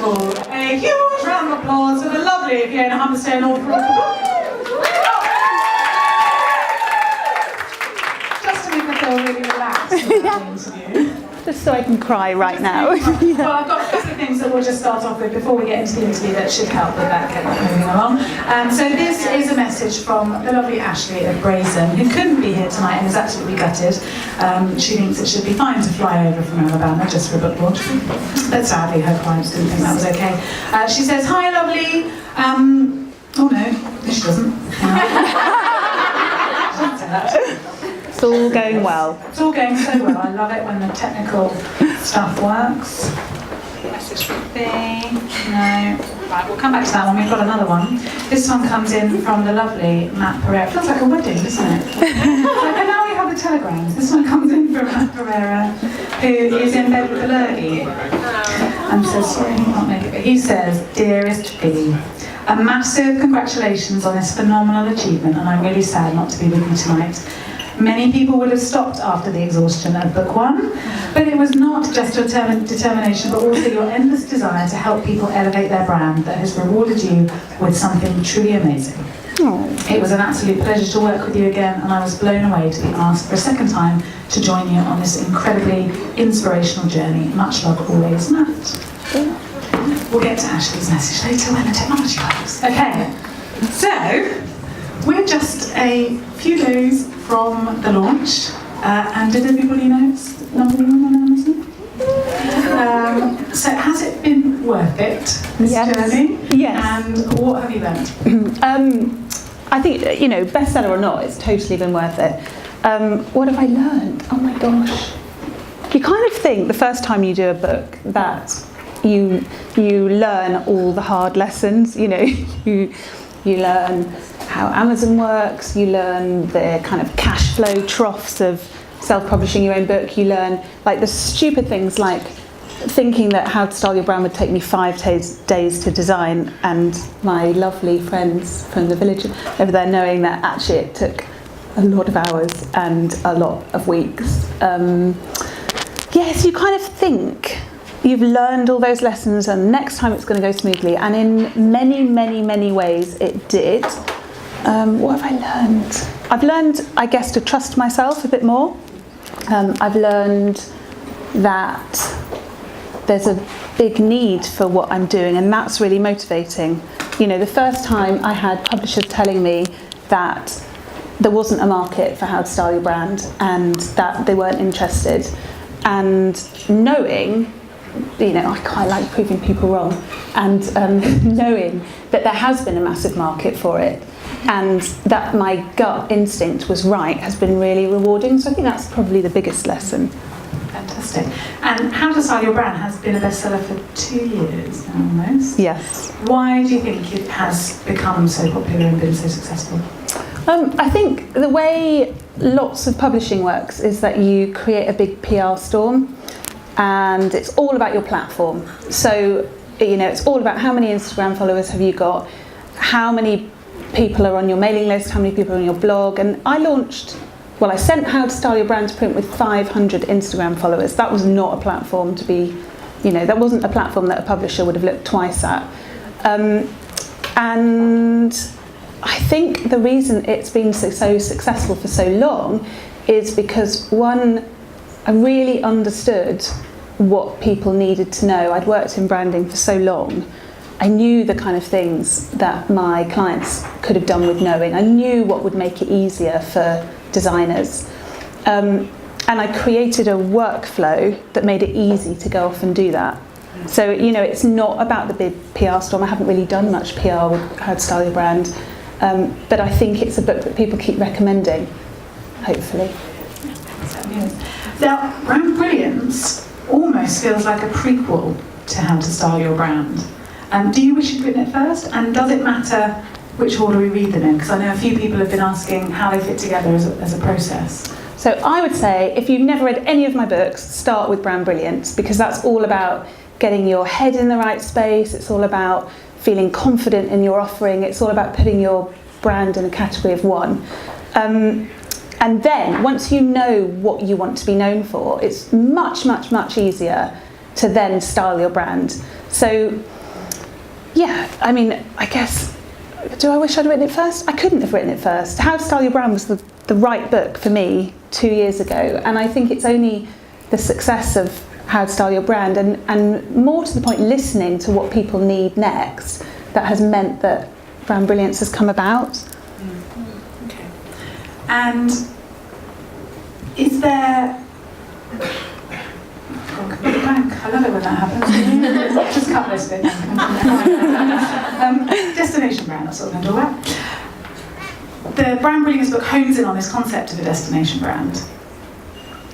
Wonderful. A huge round of applause for the lovely Fiona Humberstone, author of the book. Just to make me feel really relaxed about the interview. Just so I can cry right now. Well, I've got a couple of things that we'll just start off with before we get into the interview that should help with that, get that moving along. So this is a message from the lovely Ashley of Brazen, who couldn't be here tonight and is absolutely gutted. She thinks it should be fine to fly over from Alabama just for a book launch, but sadly her clients didn't think that was okay. She says, "Hi, lovely." Oh no, she doesn't. She doesn't say that. It's all going well. It's all going so well. I love it when the technical stuff works. Message from B. No. Right, we'll come back to that one. We've got another one. This one comes in from the lovely Matt Pereira. Feels like a wedding, doesn't it? And now we have the telegrams. This one comes in from Matt Pereira, who is in bed with a lurgy. I'm so sorry he can't make it. But he says, "Dearest B, a massive congratulations on this phenomenal achievement, and I'm really sad not to be with you tonight. Many people would have stopped after the exhaustion of book one, but it was not just your determination, but also your endless desire to help people elevate their brand that has rewarded you with something truly amazing. It was an absolute pleasure to work with you again, and I was blown away to be asked for a second time to join you on this incredibly inspirational journey. Much love always, Matt." We'll get to Ashley's message later when the technology works. Okay, so we're just a few days from the launch, and did everybody know it's number one on Amazon? So has it been worth it, this journey? Yes. And what have you learned? I think, bestseller or not, it's totally been worth it. What have I learned? Oh my gosh. You kind of think the first time you do a book that you learn all the hard lessons, you learn how Amazon works, you learn the kind of cash flow troughs of self-publishing your own book, you learn like the stupid things like thinking that How to Style Your Brand would take me 5 days to design, and my lovely friends from the village over there knowing that actually it took a lot of hours and a lot of weeks. Yes, you kind of think you've learned all those lessons and next time it's going to go smoothly, and in many, many, many ways it did. What have I learned? I've learned, I guess, to trust myself a bit more. I've learned that there's a big need for what I'm doing, and that's really motivating. The first time I had publishers telling me that there wasn't a market for How to Style Your Brand and that they weren't interested, and knowing, I quite like proving people wrong, and knowing that there has been a massive market for it and that my gut instinct was right has been really rewarding. So I think that's probably the biggest lesson. Fantastic. And How to Style Your Brand has been a bestseller for 2 years now, almost. Yes. Why do you think it has become so popular and been so successful? I think the way lots of publishing works is that you create a big PR storm, and it's all about your platform. So, it's all about how many Instagram followers have you got, how many people are on your mailing list, how many people are on your blog. And I sent How to Style Your Brand to print with 500 Instagram followers. That was not a platform to be, that wasn't a platform that a publisher would have looked twice at. And I think the reason it's been so successful for so long is because, one, I really understood what people needed to know. I'd worked in branding for so long. I knew the kind of things that my clients could have done with knowing. I knew what would make it easier for designers. And I created a workflow that made it easy to go off and do that. So, it's not about the big PR storm. I haven't really done much PR with How to Style Your Brand. But I think it's a book that people keep recommending, hopefully. Now, Brilliance almost feels like a prequel to How to Style Your Brand. Do you wish you'd written it first? And does it matter which order we read them in? Because I know a few people have been asking how they fit together as a process. So I would say, if you've never read any of my books, start with Brilliance, because that's all about getting your head in the right space. It's all about feeling confident in your offering. It's all about putting your brand in a category of one. And then, once you know what you want to be known for, it's much, much, much easier to then style your brand. So Yeah, I mean, I guess, do I wish I'd written it first? I couldn't have written it first. How to Style Your Brand was the right book for me 2 years ago, and I think it's only the success of How to Style Your Brand and more to the point, listening to what people need next, that has meant that Brand Brilliance has come about. Okay. And is there... I love it when that happens. Just cut this bit. Destination brand, that's what I'm going to talk about. The Brand Brilliance book hones in on this concept of a destination brand.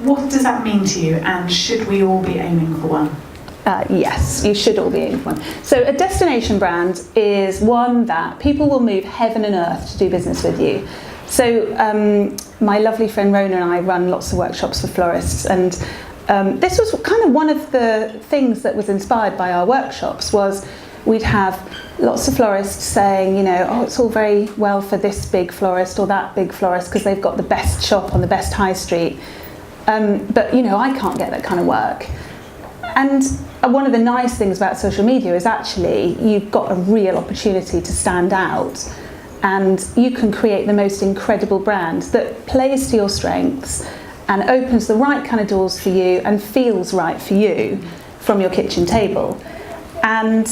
What does that mean to you, and should we all be aiming for one? Yes, you should all be aiming for one. So a destination brand is one that people will move heaven and earth to do business with you. So my lovely friend Rona and I run lots of workshops for florists, and this was kind of one of the things that was inspired by our workshops. Was we'd have lots of florists saying, you know, oh, it's all very well for this big florist or that big florist because they've got the best shop on the best high street, but you know, I can't get that kind of work. And one of the nice things about social media is actually you've got a real opportunity to stand out, and you can create the most incredible brand that plays to your strengths and opens the right kind of doors for you and feels right for you from your kitchen table. And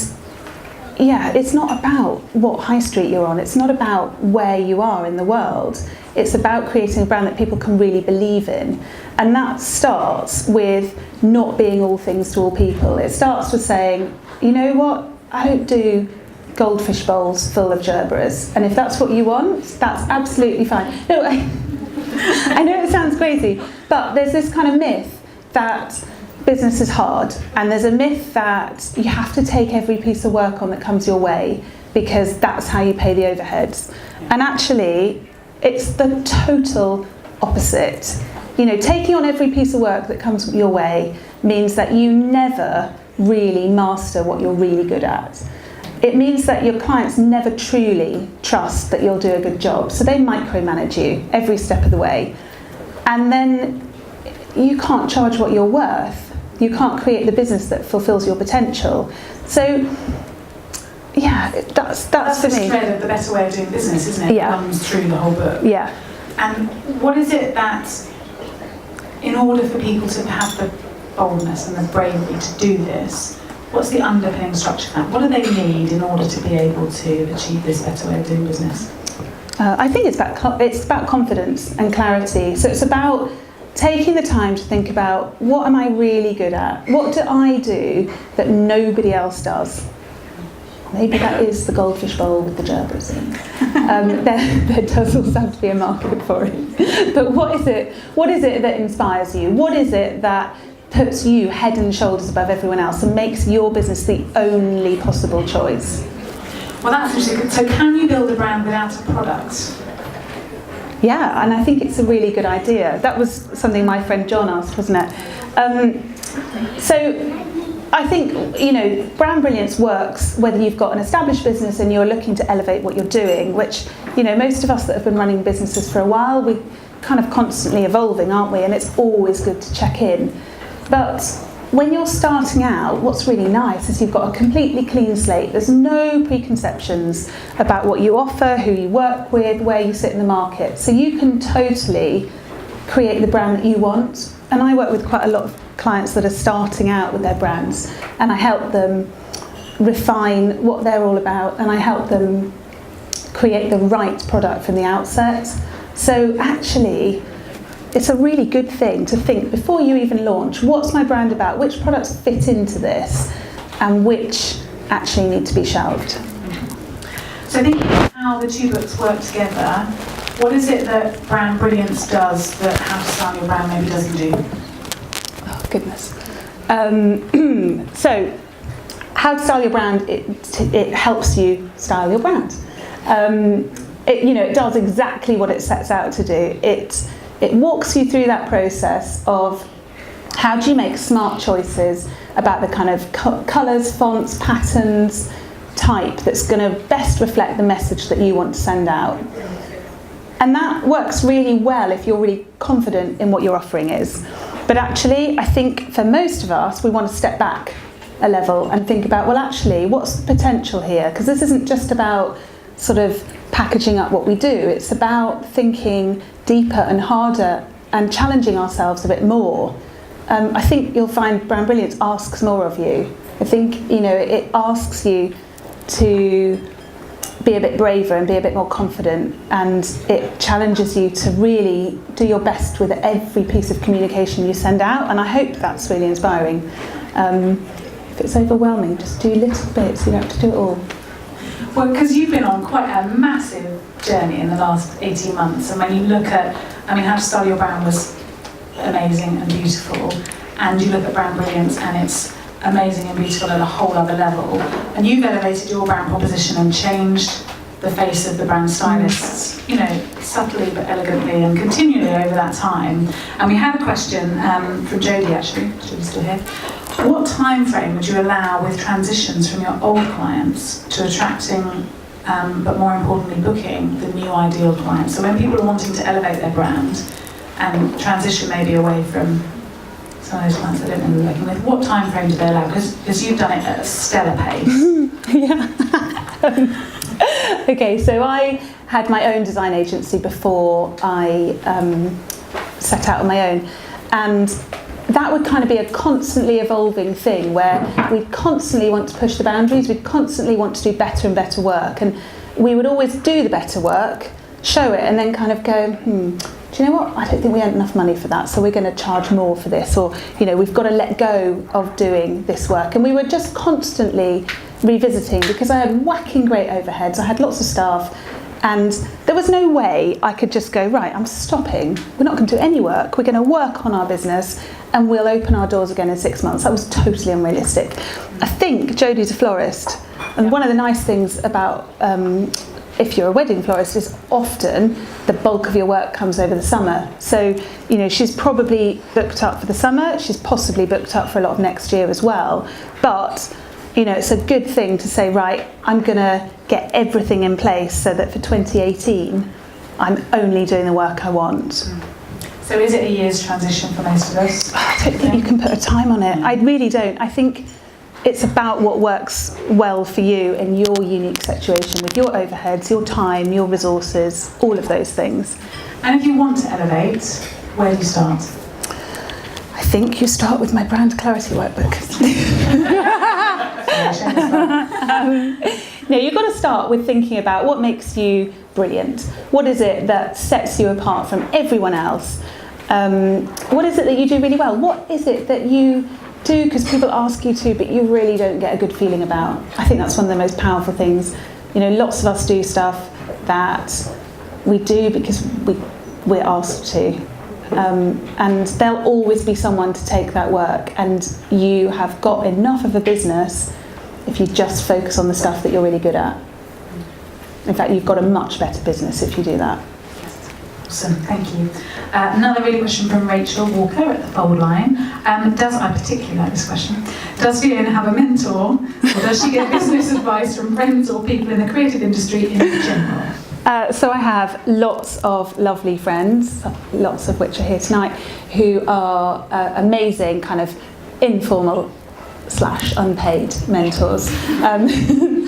yeah, it's not about what high street you're on, it's not about where you are in the world, it's about creating a brand that people can really believe in. And that starts with not being all things to all people. It starts with saying, you know what, I don't do goldfish bowls full of gerberas, and if that's what you want, that's absolutely fine. No, I know it sounds crazy, but there's this kind of myth that business is hard, and there's a myth that you have to take every piece of work on that comes your way because that's how you pay the overheads. And actually, it's the total opposite. You know, taking on every piece of work that comes your way means that you never really master what you're really good at. It means that your clients never truly trust that you'll do a good job, so they micromanage you every step of the way. And then you can't charge what you're worth. You can't create the business that fulfills your potential. So, yeah, that's for the me. thread of the better way of doing business, isn't it? Yeah. It runs through the whole book. Yeah. And what is it that, in order for people to have the boldness and the bravery to do this, what's the underpinning structure of that? What do they need in order to be able to achieve this better way of doing business? I think it's about confidence and clarity. So it's about taking the time to think about, what am I really good at? What do I do that nobody else does? Maybe that is the goldfish bowl with the gerberas in. There does also have to be a market for it. But what is it that inspires you? What is it that puts you head and shoulders above everyone else and makes your business the only possible choice? Well, that's actually good. So can you build a brand without a product? Yeah, and I think it's a really good idea. That was something my friend John asked, wasn't it? So I think, you know, Brand Brilliance works whether you've got an established business and you're looking to elevate what you're doing, which, you know, most of us that have been running businesses for a while, we're kind of constantly evolving, aren't we? And it's always good to check in. But when you're starting out, what's really nice is you've got a completely clean slate. There's no preconceptions about what you offer, who you work with, where you sit in the market. So you can totally create the brand that you want. And I work with quite a lot of clients that are starting out with their brands, and I help them refine what they're all about, and I help them create the right product from the outset. So actually, it's a really good thing to think before you even launch, what's my brand about, which products fit into this, and which actually need to be shelved. So thinking about how the two books work together, what is it that Brand Brilliance does that How to Style Your Brand maybe doesn't do? Oh, goodness. So, How to Style Your Brand, it helps you style your brand. It does exactly what it sets out to do. It walks you through that process of how do you make smart choices about the kind of colours, fonts, patterns, type that's going to best reflect the message that you want to send out. And that works really well if you're really confident in what your offering is. But actually, I think for most of us, we want to step back a level and think about, well, actually, what's the potential here? Because this isn't just about sort of packaging up what we do. It's about thinking deeper and harder and challenging ourselves a bit more. I think you'll find Brand Brilliance asks more of you. I think, you know, it asks you to be a bit braver and be a bit more confident, and it challenges you to really do your best with every piece of communication you send out, and I hope that's really inspiring. If it's overwhelming, just do little bits, you don't have to do it all. Well, because you've been on quite a massive journey in the last 18 months, and when you look at, I mean, How to Style Your Brand was amazing and beautiful, and you look at Brand Brilliance and it's amazing and beautiful at a whole other level, and you've elevated your brand proposition and changed the face of the brand stylists, you know, subtly but elegantly and continually over that time. And we had a question from Jodie, actually, Jodie's still here. What time frame would you allow with transitions from your old clients to attracting, but more importantly, booking the new ideal clients? So when people are wanting to elevate their brand and transition maybe away from some of those clients they don't know we're working with, what time frame do they allow? Because you've done it at a stellar pace. Yeah. Okay, so I had my own design agency before I set out on my own, and that would kind of be a constantly evolving thing where we'd constantly want to push the boundaries, we'd constantly want to do better and better work, and we would always do the better work, show it, and then kind of go, do you know what, I don't think we had enough money for that, so we're going to charge more for this, or, you know, we've got to let go of doing this work. And we were just constantly revisiting, because I had whacking great overheads, I had lots of staff, and there was no way I could just go, right, I'm stopping, we're not going to do any work, we're going to work on our business and we'll open our doors again in 6 months. That was totally unrealistic. I think Jodie's a florist, and one of the nice things about if you're a wedding florist is often the bulk of your work comes over the summer. So, you know, she's probably booked up for the summer, she's possibly booked up for a lot of next year as well, but you know, it's a good thing to say, right, I'm going to get everything in place so that for 2018 I'm only doing the work I want. So is it a year's transition for most of us? I don't think you can put a time on it. I really don't. I think it's about what works well for you in your unique situation with your overheads, your time, your resources, all of those things. And if you want to elevate, where do you start? I think you start with my brand clarity workbook. No, you've got to start with thinking about what makes you brilliant. What is it that sets you apart from everyone else? What is it that you do really well? What is it that you do because people ask you to, but you really don't get a good feeling about? I think that's one of the most powerful things. You know, lots of us do stuff that we do because we're asked to. And there'll always be someone to take that work, and you have got enough of a business if you just focus on the stuff that you're really good at. In fact, you've got a much better business if you do that. Awesome, thank you. Another really question from Rachel Walker at the Fold Line. I particularly like this question. Does Fiona have a mentor, or does she get business advice from friends or people in the creative industry in general? So I have lots of lovely friends, lots of which are here tonight, who are amazing kind of informal / unpaid mentors.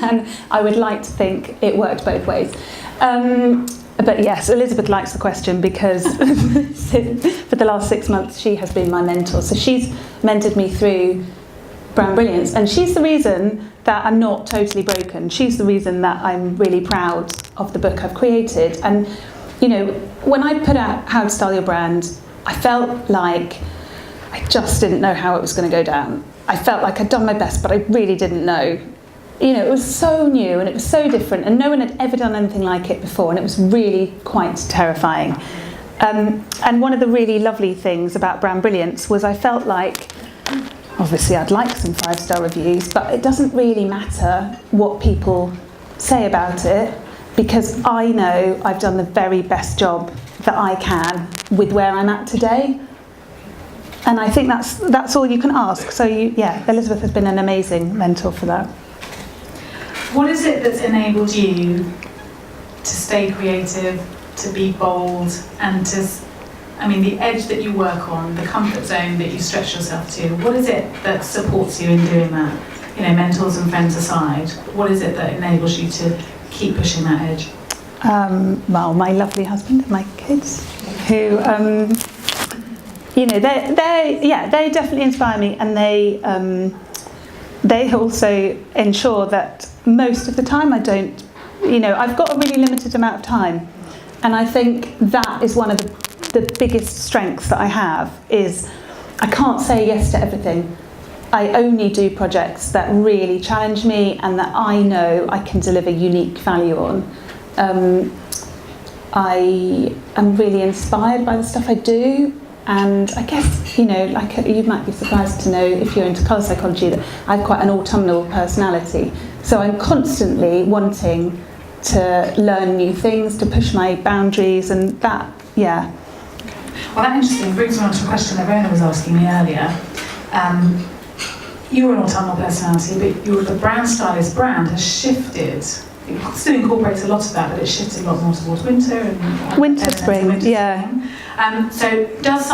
And I would like to think it worked both ways. But yes, Elizabeth likes the question because for the last 6 months she has been my mentor. So she's mentored me through Brand Brilliance, and she's the reason that I'm not totally broken. She's the reason that I'm really proud of the book I've created. And you know, when I put out How to Style Your Brand, I felt like I just didn't know how it was going to go down. I felt like I'd done my best, but I really didn't know. You know, it was so new and it was so different, and no one had ever done anything like it before, and it was really quite terrifying. And one of the really lovely things about Brand Brilliance was I felt like, obviously I'd like some 5-star reviews, but it doesn't really matter what people say about it, because I know I've done the very best job that I can with where I'm at today. And I think that's all you can ask. So Elizabeth has been an amazing mentor for that. What is it that's enabled you to stay creative, to be bold, and to I mean, the edge that you work on, the comfort zone that you stretch yourself to, what is it that supports you in doing that? You know, mentors and friends aside, what is it that enables you to keep pushing that edge? Well, my lovely husband and my kids, who, you know, they definitely inspire me, and they also ensure that most of the time I don't, you know, I've got a really limited amount of time, and I think that is one of the biggest strengths that I have, is I can't say yes to everything. I only do projects that really challenge me and that I know I can deliver unique value on. I am really inspired by the stuff I do, and I guess, you know, like, you might be surprised to know, if you're into colour psychology, that I have quite an autumnal personality. So I'm constantly wanting to learn new things, to push my boundaries, and that, yeah. Well, that interesting brings me on to a question that Rona was asking me earlier. You're an autumnal personality, but the brand stylist brand has shifted. It still incorporates a lot of that, but it's shifted a lot more towards winter and winter, spring, yeah. Spring. So does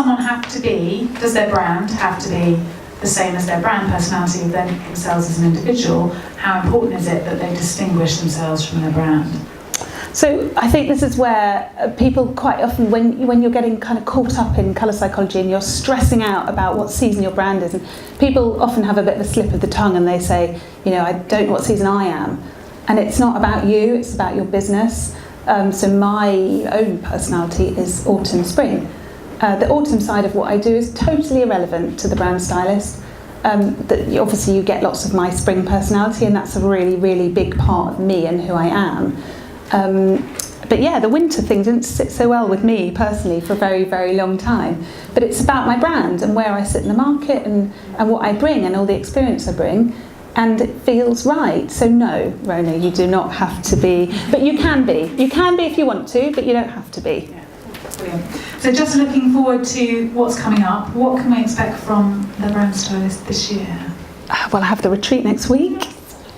their brand have to be the same as their brand personality of themselves as an individual? How important is it that they distinguish themselves from their brand? So I think this is where people quite often, when you're getting kind of caught up in colour psychology and you're stressing out about what season your brand is, and people often have a bit of a slip of the tongue and they say, you know, I don't know what season I am. And it's not about you, it's about your business. So my own personality is autumn, spring. The autumn side of what I do is totally irrelevant to the brand stylist. Obviously you get lots of my spring personality, and that's a really, really big part of me and who I am. But yeah, the winter thing didn't sit so well with me personally for a very, very long time. But it's about my brand and where I sit in the market and what I bring and all the experience I bring. And it feels right. So no, Rona, you do not have to be, but you can be. You can be if you want to, but you don't have to be. Yeah, brilliant. So just looking forward to what's coming up, what can we expect from the brand stylist this year? Well, I have the retreat next week,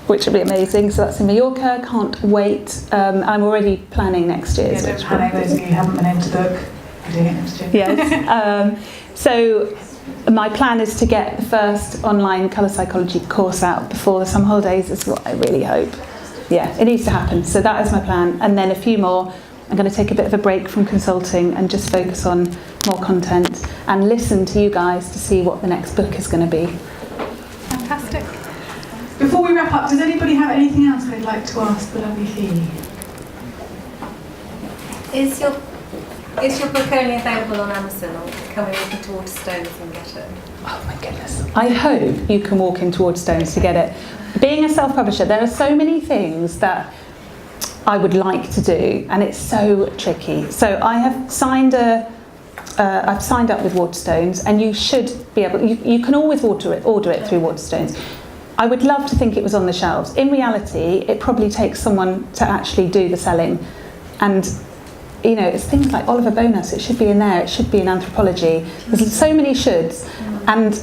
which will be amazing. So that's in Mallorca. Can't wait. I'm already planning next year. Yeah, don't panic, those of you who haven't been able to book. We're doing it next year. Yes. So my plan is to get the first online colour psychology course out before the summer holidays, is what I really hope. Yeah, it needs to happen. So that is my plan. And then a few more. I'm going to take a bit of a break from consulting and just focus on more content and listen to you guys to see what the next book is going to be. Fantastic. Before we wrap up, does anybody have anything else they'd like to ask the lovely Fee? Is your book only available on Amazon, or can we walk into Waterstones and get it? Oh my goodness. I hope you can walk into Waterstones to get it. Being a self-publisher, there are so many things that I would like to do, and it's so tricky. So I have signed I've signed up with Waterstones, and you should be able, you can always order it through Waterstones. I would love to think it was on the shelves. In reality, it probably takes someone to actually do the selling. And you know, it's things like Oliver Bonas, it should be in there, it should be in anthropology. There's so many shoulds. And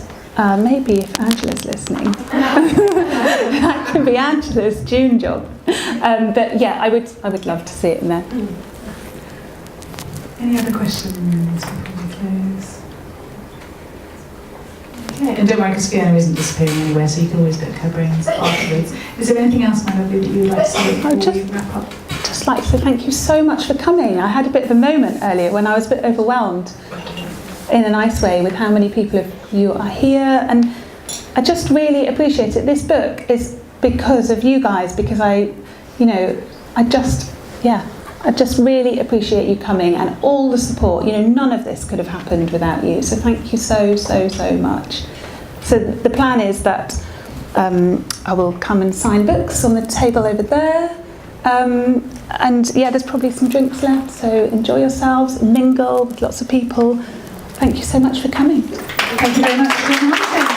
maybe if Angela's listening, that can be Angela's June job. But yeah, I would love to see it in there. Any other questions before we close? Okay, and don't worry, because Fiona isn't disappearing anywhere, so you can always pick her brains afterwards. Is there anything else, my lovely, that you would like to say before we wrap up? Just like to say thank you so much for coming. I had a bit of a moment earlier when I was a bit overwhelmed, in a nice way, with how many people of you are here, and I just really appreciate it. This book is because of you guys, because I just really appreciate you coming and all the support. You know, none of this could have happened without you, so thank you so much. So the plan is that I will come and sign books on the table over there. And yeah, there's probably some drinks left, so enjoy yourselves, mingle with lots of people. Thank you so much for coming. Thank you very much for coming.